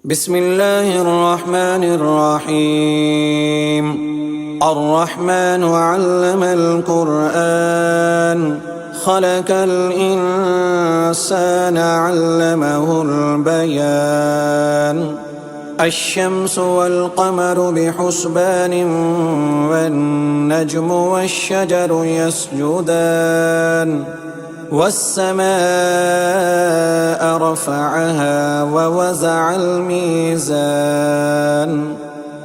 بسم الله الرحمن الرحيم. الرحمن علم القرآن خلق الإنسان علمه البيان. الشمس والقمر بحسبان والنجم والشجر يسجدان والسماء رفعها ووزع الميزان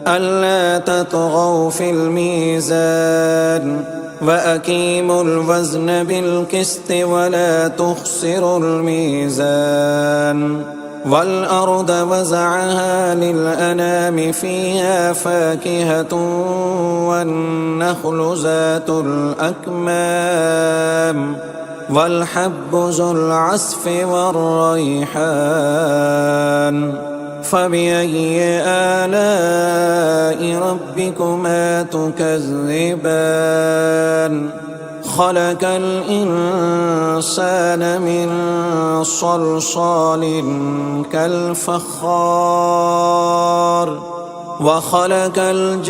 ألا تطغوا في الميزان وأقيموا الوزن بالقسط ولا تخسروا الميزان. والأرض وزعها للأنام فيها فاكهة والنخل ذات الأكمام والحب ذو العصف والريحان. فبأي آلاء ربكما تكذبان؟ خلق الإنسان من صلصال كالفخار وخلق الجان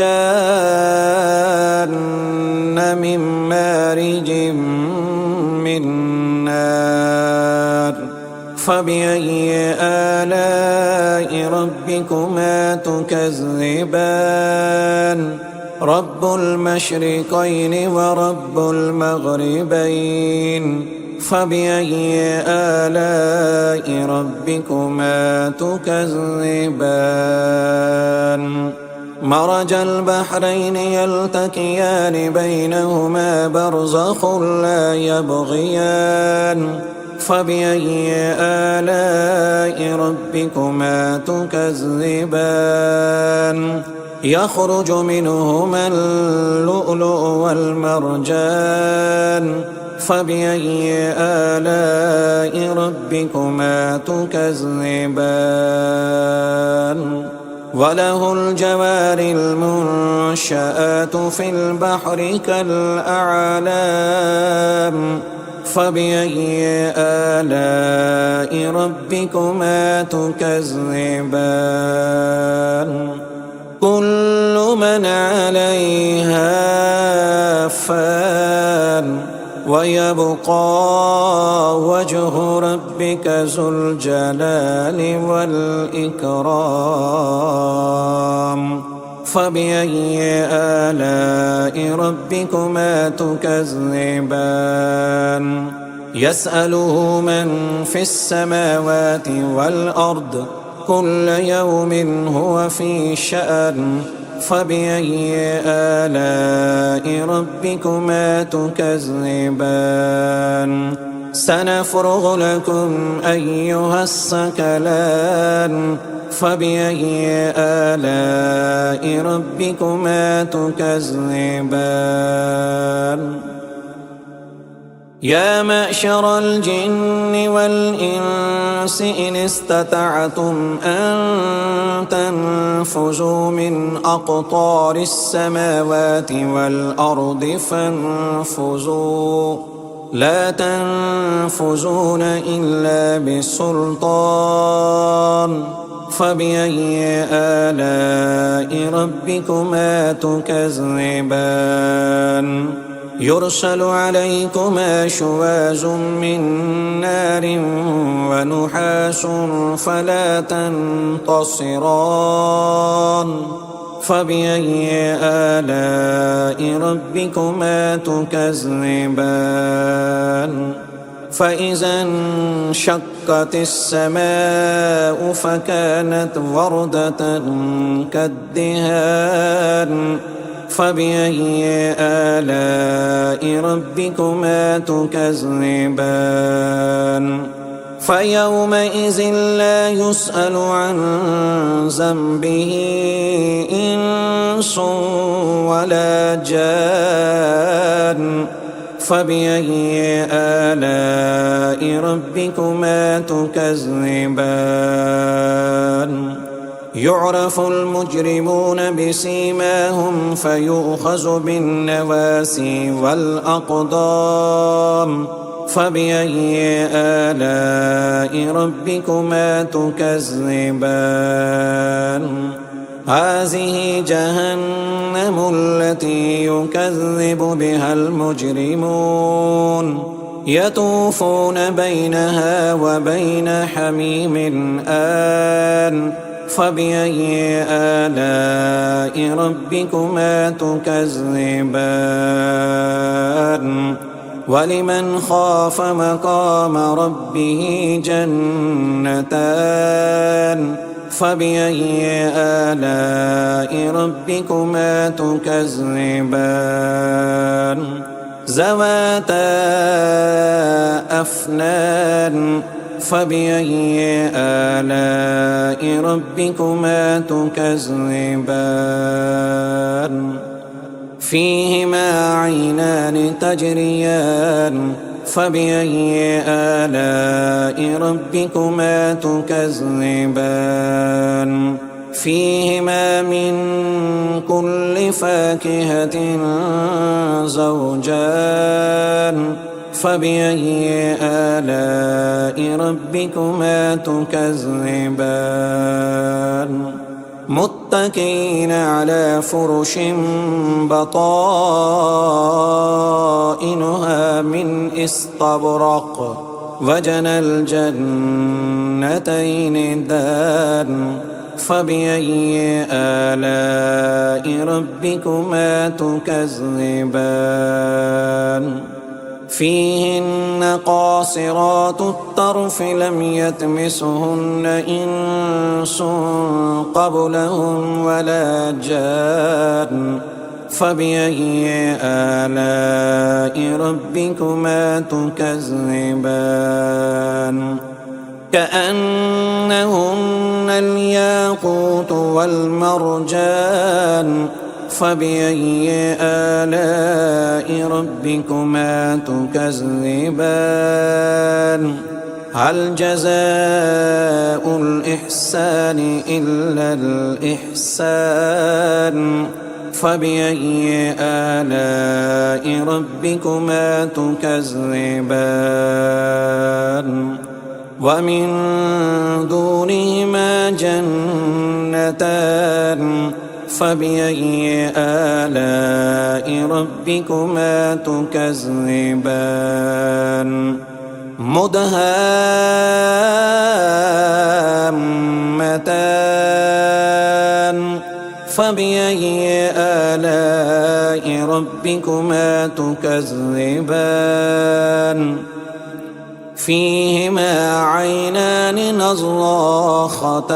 من مارج من نار. فبأي آلاء ربكما تكذبان؟ رب المشرقين ورب المغربين. فبأي آلاء ربكما تكذبان؟ مرج البحرين يلتقيان بينهما برزخ لا يبغيان. فبأي آلاء ربكما تكذبان؟ يخرج منهما اللؤلؤ والمرجان. فبأي آلاء ربكما تكذبان؟ وله الجوار المنشآت في البحر كالأعلام. فبأي آلاء ربكما تكذبان؟ كل من عليها فان ويبقى وجه ربك ذو الجلال والإكرام. فبأي آلاء ربكما تكذبان؟ يسأله من في السماوات والأرض كل يوم هو في شأن. فبأي آلاء ربكما تكذبان؟ سنفرغ لكم أيها الثقلان. فبأي آلاء ربكما تكذبان؟ يا معشر الجن والإنس إن استطعتم أن تنفذوا من أقطار السماوات والأرض فانفذوا لا تنفذون إلا بسلطان. فبأي آلاء ربكما تكذبان؟ يرسل عليكما شواظ من نار ونحاس فلا تنتصران. فبأي آلاء ربكما تكذبان؟ فإذا انشقت السماء فكانت وردة كالدهان. فبأي آلاء ربكما تكذبان؟ فيومئذ لا يسأل عن ذنبه إنس ولا جان. فبأي آلاء ربكما تكذبان؟ يعرف المجرمون بسيماهم فيؤخذ بالنواسي والأقدام. فبأي آلاء ربكما تكذبان هذه جهنم التي يكذب بها المجرمون يطوفون بينها وبين حميم آن فبأي آلاء ربكما تكذبان ولمن خاف مقام ربه جنتان فبأي آلاء ربكما تكذبان ذواتا أفنان فبأي آلاء ربكما تكذبان فيهما عينان تجريان فبأي آلاء ربكما تكذبان فيهما من كل فاكهة زوجان فبأي آلاء ربكما تكذبان متكئين على فرش بطائنها من استبرق وجنى الجنتين دان فبأي آلاء ربكما تكذبان فيهن قاصرات الطرف لم يطمثهن إنس قبلهم ولا جان فبأي آلاء ربكما تكذبان كأنهن الياقوت والمرجان فبأي آلاء ربكما تكذبان هل جزاء الإحسان إلا الإحسان فبأي آلاء ربكما تكذبان ومن دونهما جنتان فبأي آلاء ربكما تكذبان مدهامتان فبأي آلاء ربكما تكذبان فيهما عينان نضاختان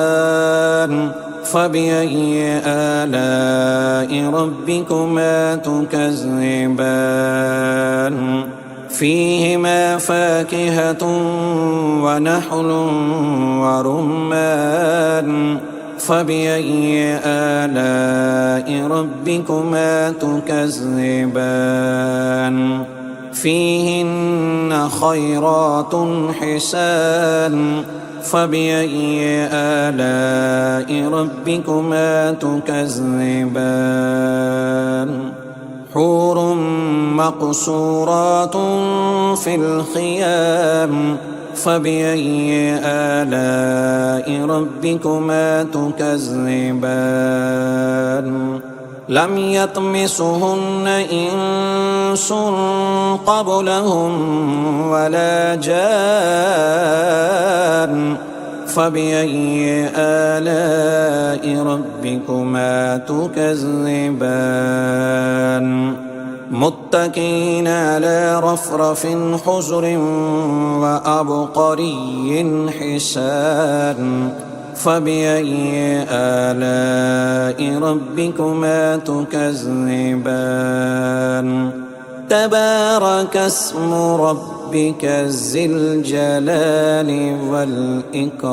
فبأي آلاء ربكما تكذبان فيهما فاكهة ونحل ورمان فبأي آلاء ربكما تكذبان فيهن خيرات حسان فبأي آلاء ربكما تكذبان حور مقصورات في الخيام فبأي آلاء ربكما تكذبان لم يطمثهن إنس قبلهم ولا جان فبأي آلاء ربكما تكذبان متكئين على رفرف خضر وعبقري حسان فبأي آلاء ربكما تكذبان تبارك اسم ربك ذي الجلال والإكرام.